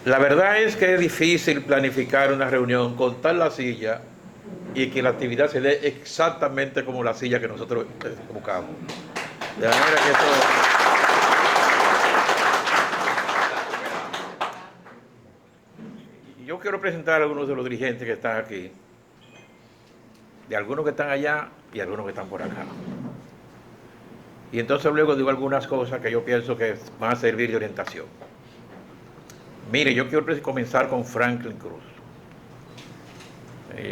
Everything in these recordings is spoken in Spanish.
La verdad es que es difícil planificar una reunión, contar la silla y que la actividad se dé exactamente como la silla que nosotros buscamos. De manera que yo quiero presentar a algunos de los dirigentes que están aquí, de algunos que están allá y algunos que están por acá. Y entonces luego digo algunas cosas que yo pienso que van a servir de orientación. Mire, yo quiero comenzar con Franklin Cruz.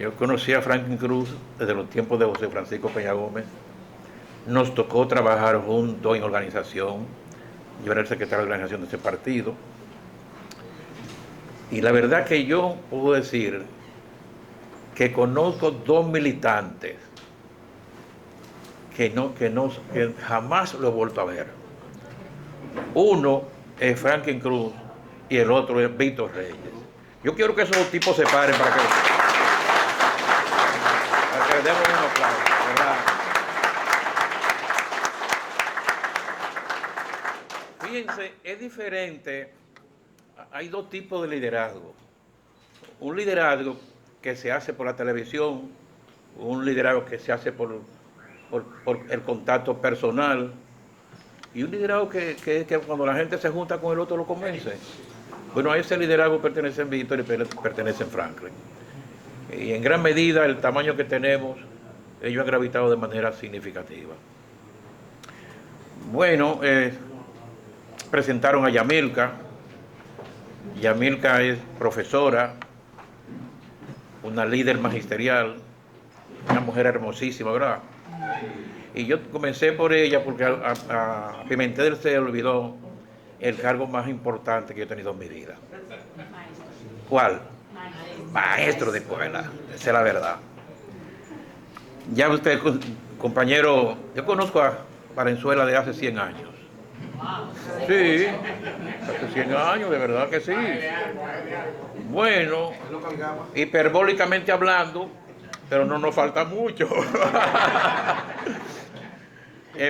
Yo conocí a Franklin Cruz desde los tiempos de José Francisco Peña Gómez. Nos tocó trabajar juntos en organización. Yo era el secretario de organización de ese partido. Y la verdad que yo puedo decir que conozco dos militantes que jamás lo he vuelto a ver. Uno es Franklin Cruz y el otro es Víctor Reyes. Yo quiero que esos dos tipos se paren para que le demos un aplauso, ¿verdad? Fíjense, es diferente. Hay dos tipos de liderazgo. Un liderazgo que se hace por la televisión, un liderazgo que se hace por el contacto personal, y un liderazgo que cuando la gente se junta con el otro lo convence. Bueno, a ese liderazgo pertenecen Víctor y pertenecen Franklin. Y en gran medida el tamaño que tenemos, ellos han gravitado de manera significativa. Bueno, presentaron a Yamilka. Yamilka es profesora, una líder magisterial, una mujer hermosísima, ¿verdad? Y yo comencé por ella porque a Pimentel se le olvidó el cargo más importante que yo he tenido en mi vida. ¿Cuál? Maestro de escuela, esa es la verdad. Ya usted, compañero, yo conozco a Valenzuela de hace 100 años. Sí, hace 100 años, de verdad que sí. Bueno, hiperbólicamente hablando, pero no nos falta mucho.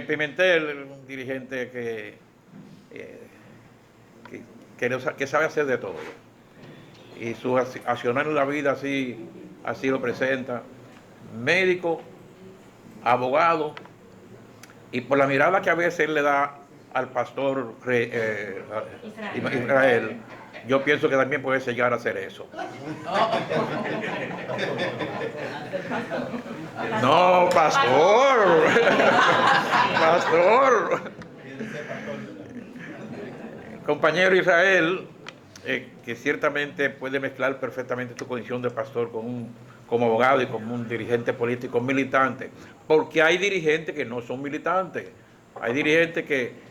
Pimentel, un dirigente que sabe hacer de todo. Y su accionar en la vida así lo presenta. Médico, abogado, y por la mirada que a veces él le da al pastor Israel, yo pienso que también puede llegar a hacer eso. No, pastor. Pastor. Compañero Israel, que ciertamente puede mezclar perfectamente tu condición de pastor como abogado y como un dirigente político militante, porque hay dirigentes que no son militantes, hay dirigentes que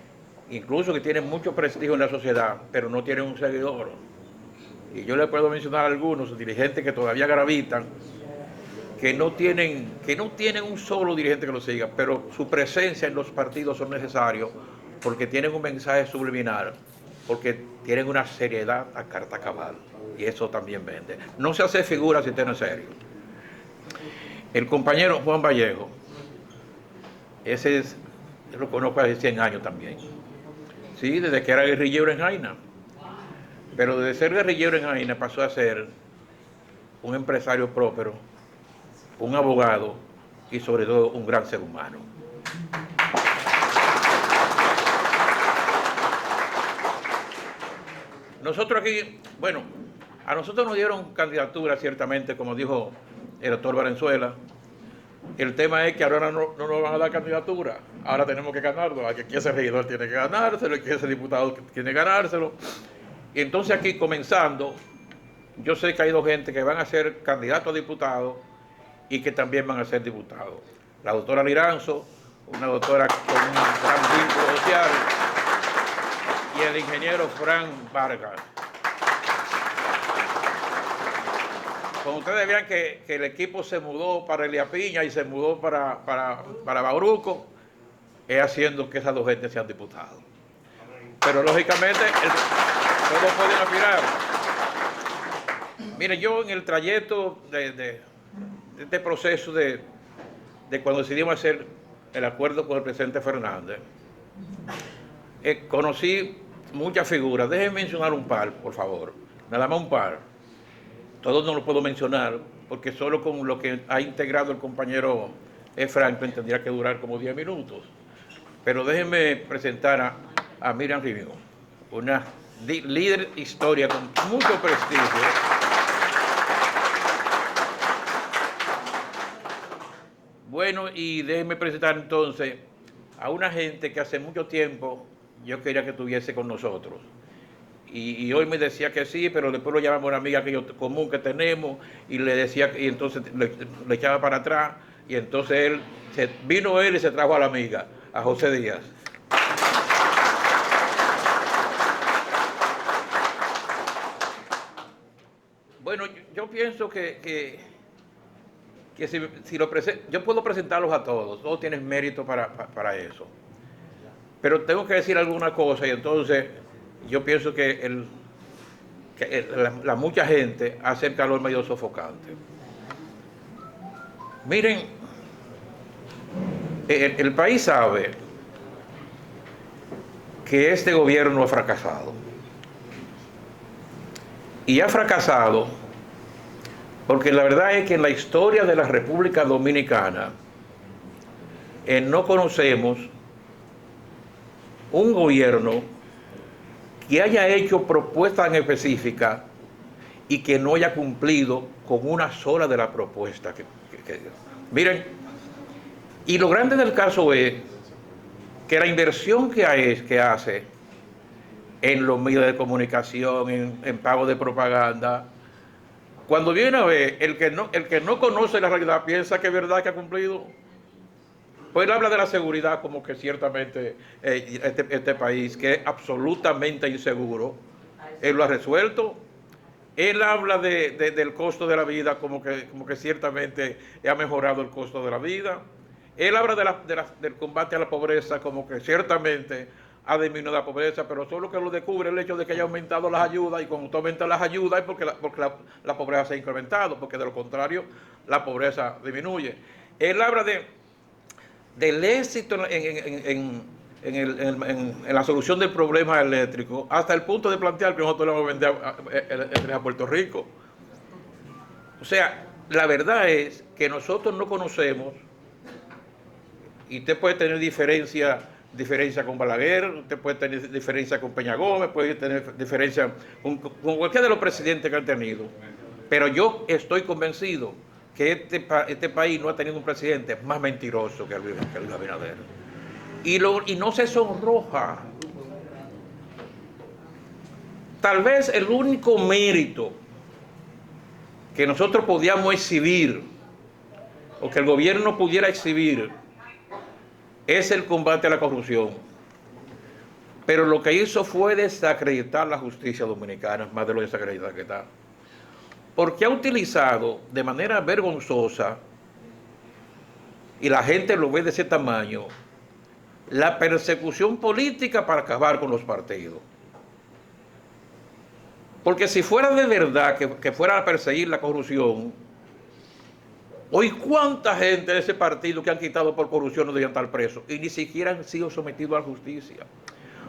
incluso que tienen mucho prestigio en la sociedad, pero no tienen un seguidor. Y yo le puedo mencionar algunos dirigentes que todavía gravitan, que no tienen un solo dirigente que lo siga, pero su presencia en los partidos son necesarios porque tienen un mensaje subliminal, porque tienen una seriedad a carta cabal, y eso también vende. No se hace figura si usted no es serio. El compañero Juan Vallejo, yo lo conozco hace 100 años también. Sí, desde que era guerrillero en Jaina. Pero desde ser guerrillero en Jaina pasó a ser un empresario próspero, un abogado y sobre todo un gran ser humano. Nosotros aquí, bueno, a nosotros nos dieron candidatura ciertamente, como dijo el doctor Valenzuela. El tema es que ahora no nos van a dar candidatura, ahora tenemos que ganarlo. Aquí ese regidor tiene que ganárselo, aquí ese diputado tiene que ganárselo. Y entonces aquí comenzando, yo sé que hay dos gente que van a ser candidatos a diputados y que también van a ser diputados. La doctora Liranzo, una doctora con un gran vínculo social, y el ingeniero Fran Vargas. Cuando ustedes vean que el equipo se mudó para Elia Piña y se mudó para Bauruco, es haciendo que esas dos gentes sean diputados. Pero lógicamente todos pueden aspirar. Mire, yo en el trayecto de este proceso de cuando decidimos hacer el acuerdo con el presidente Fernández, conocí muchas figuras. Déjenme mencionar un par, por favor. nada más un par. Todos no lo puedo mencionar, porque solo con lo que ha integrado el compañero Franklin tendría que durar como 10 minutos. Pero déjenme presentar a Miriam Rivio, una líder historia con mucho prestigio. Bueno, y déjenme presentar entonces a una gente que hace mucho tiempo yo quería que estuviese con nosotros. Y hoy me decía que sí, pero después lo llamamos a una amiga común que tenemos y le decía, y entonces le echaba para atrás, y entonces vino él y se trajo a la amiga, a José Díaz. Bueno, yo pienso que si yo puedo presentarlos a todos tienen mérito para eso. Pero tengo que decir alguna cosa y entonces yo pienso que la mucha gente hace el calor medio sofocante. Miren, el país sabe que este gobierno ha fracasado. Y ha fracasado porque la verdad es que en la historia de la República Dominicana no conocemos un gobierno que haya hecho propuestas en específica y que no haya cumplido con una sola de las propuestas que miren, y lo grande del caso es que la inversión que hace en los medios de comunicación, en pago de propaganda, cuando viene a ver, el que no conoce la realidad piensa que es verdad que ha cumplido. Pues él habla de la seguridad como que ciertamente este país, que es absolutamente inseguro, él lo ha resuelto. Él habla del costo de la vida como que ciertamente ha mejorado el costo de la vida. Él habla del combate a la pobreza como que ciertamente ha disminuido la pobreza, pero solo que lo descubre el hecho de que haya aumentado las ayudas, y cuando aumenta las ayudas es porque la pobreza se ha incrementado, porque de lo contrario la pobreza disminuye. Él habla del éxito en la solución del problema eléctrico, hasta el punto de plantear que nosotros le vamos a vender a Puerto Rico. O sea, la verdad es que nosotros no conocemos, y usted puede tener diferencia con Balaguer, usted puede tener diferencia con Peña Gómez, puede tener diferencia con cualquiera de los presidentes que han tenido, pero yo estoy convencido que este país no ha tenido un presidente más mentiroso que Luis Abinader. Y no se sonroja. Tal vez el único mérito que nosotros podíamos exhibir, o que el gobierno pudiera exhibir, es el combate a la corrupción. Pero lo que hizo fue desacreditar la justicia dominicana, más de lo desacreditada que está. Porque ha utilizado de manera vergonzosa, y la gente lo ve de ese tamaño, la persecución política para acabar con los partidos. Porque si fuera de verdad que fuera a perseguir la corrupción, hoy cuánta gente de ese partido que han quitado por corrupción no debían estar presos y ni siquiera han sido sometidos a la justicia.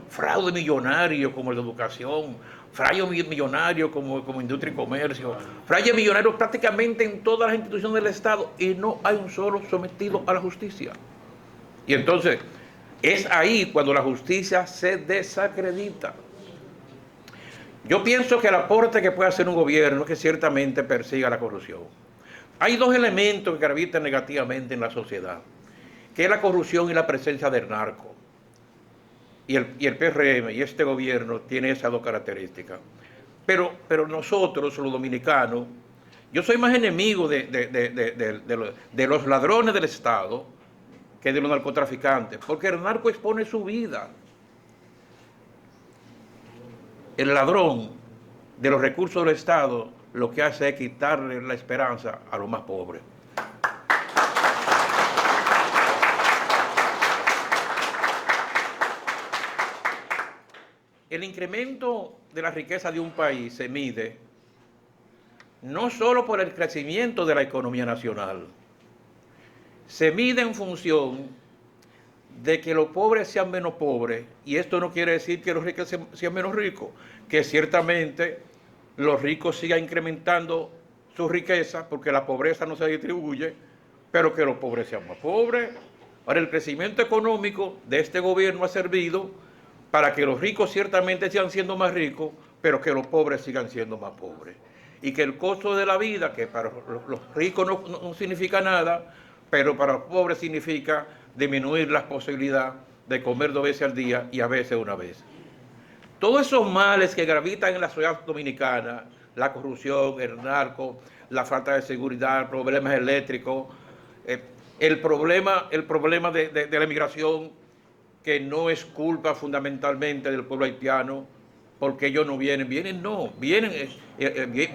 Fraude millonario como el de educación, fraude millonario como industria y comercio, fraude millonario prácticamente en todas las instituciones del Estado, y no hay un solo sometido a la justicia. Y entonces es ahí cuando la justicia se desacredita. Yo pienso que el aporte que puede hacer un gobierno es que ciertamente persiga la corrupción. Hay dos elementos que gravitan negativamente en la sociedad, que es la corrupción y la presencia del narco. Y el PRM y este gobierno tiene esas dos características. Pero nosotros, los dominicanos, yo soy más enemigo de los ladrones del Estado que de los narcotraficantes, porque el narco expone su vida. El ladrón de los recursos del Estado lo que hace es quitarle la esperanza a los más pobres. El incremento de la riqueza de un país se mide no solo por el crecimiento de la economía nacional, se mide en función de que los pobres sean menos pobres, y esto no quiere decir que los ricos sean menos ricos, que ciertamente los ricos sigan incrementando su riqueza, porque la pobreza no se distribuye, pero que los pobres sean más pobres. Ahora, el crecimiento económico de este gobierno ha servido para que los ricos ciertamente sigan siendo más ricos, pero que los pobres sigan siendo más pobres. Y que el costo de la vida, que para los ricos no significa nada, pero para los pobres significa disminuir la posibilidad de comer 2 veces al día y a veces una vez. Todos esos males que gravitan en la sociedad dominicana, la corrupción, el narco, la falta de seguridad, problemas eléctricos, el problema de la inmigración, que no es culpa fundamentalmente del pueblo haitiano, porque ellos no vienen,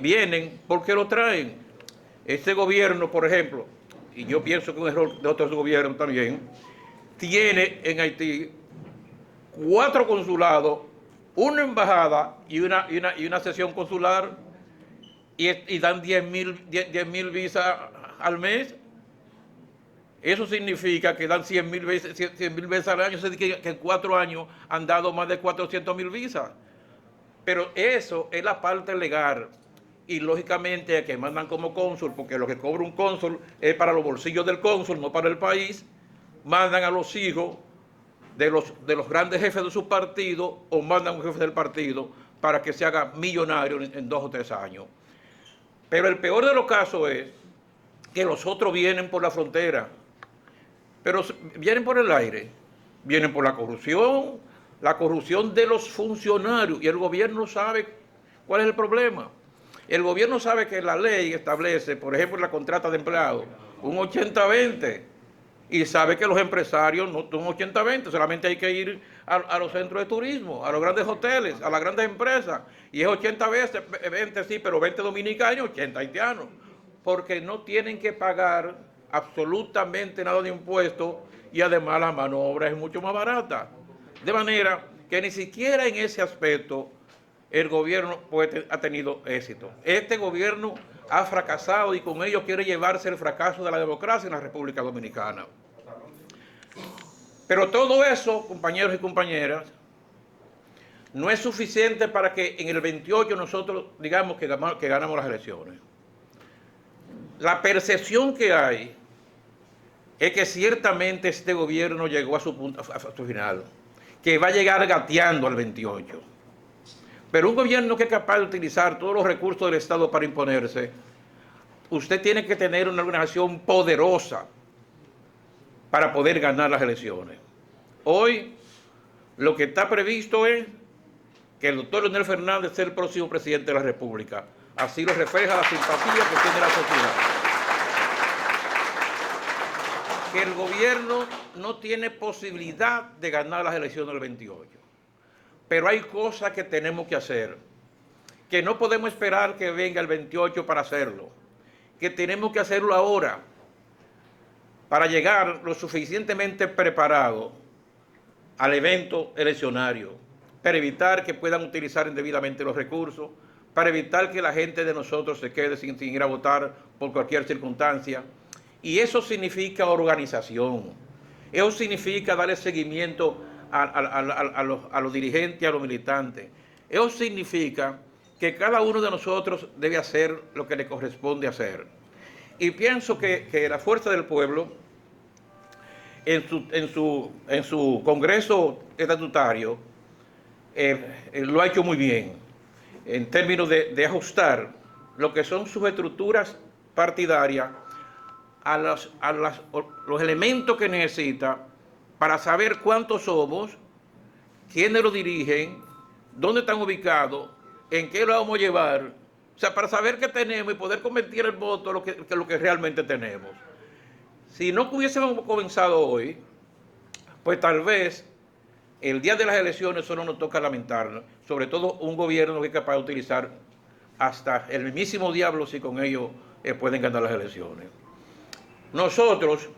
vienen porque lo traen. Este gobierno, por ejemplo, y yo pienso que un error de otros gobiernos también, tiene en Haití 4 consulados, una embajada y una sesión consular, y dan 10,000 visas al mes. Eso significa que dan 100,000 veces al año. Eso significa que en 4 años han dado más de 400,000 visas. Pero eso es la parte legal. Y lógicamente que mandan como cónsul, porque lo que cobra un cónsul es para los bolsillos del cónsul, no para el país, mandan a los hijos de los grandes jefes de su partido, o mandan a un jefe del partido para que se haga millonario en 2 o 3 años. Pero el peor de los casos es que los otros vienen por la frontera, pero vienen por el aire, vienen por la corrupción de los funcionarios, y el gobierno sabe cuál es el problema. El gobierno sabe que la ley establece, por ejemplo, en la contrata de empleados, un 80-20, y sabe que los empresarios no son 80-20, solamente hay que ir a los centros de turismo, a los grandes hoteles, a las grandes empresas, y es 80-20, sí, pero 20 dominicanos, 80 haitianos, porque no tienen que pagar absolutamente nada de impuestos, y además la mano de obra es mucho más barata. De manera que ni siquiera en ese aspecto el gobierno ha tenido éxito. Este gobierno ha fracasado, y con ello quiere llevarse el fracaso de la democracia en la República Dominicana. Pero todo eso, compañeros y compañeras, no es suficiente para que en el 28 nosotros digamos que ganamos las elecciones. La percepción que hay es que ciertamente este gobierno llegó a su punto, a su final, que va a llegar gateando al 28. Pero un gobierno que es capaz de utilizar todos los recursos del Estado para imponerse, usted tiene que tener una organización poderosa para poder ganar las elecciones. Hoy lo que está previsto es que el doctor Leonel Fernández sea el próximo presidente de la República. Así lo refleja la simpatía que tiene la sociedad. Que el gobierno no tiene posibilidad de ganar las elecciones del 28. Pero hay cosas que tenemos que hacer, que no podemos esperar que venga el 28 para hacerlo, que tenemos que hacerlo ahora, para llegar lo suficientemente preparado al evento eleccionario, para evitar que puedan utilizar indebidamente los recursos, para evitar que la gente de nosotros se quede sin ir a votar por cualquier circunstancia. Y eso significa organización, eso significa darle seguimiento a los dirigentes y a los militantes. Eso significa que cada uno de nosotros debe hacer lo que le corresponde hacer. Y pienso que la Fuerza del Pueblo, en su Congreso estatutario, lo ha hecho muy bien, en términos de ajustar lo que son sus estructuras partidarias a los elementos que necesita para saber cuántos somos, quiénes lo dirigen, dónde están ubicados, en qué lo vamos a llevar. O sea, para saber qué tenemos y poder convertir el voto lo que realmente tenemos. Si no hubiésemos comenzado hoy, pues tal vez el día de las elecciones solo nos toca lamentarlo, sobre todo un gobierno que es capaz de utilizar hasta el mismísimo diablo si con ello pueden ganar las elecciones. Nosotros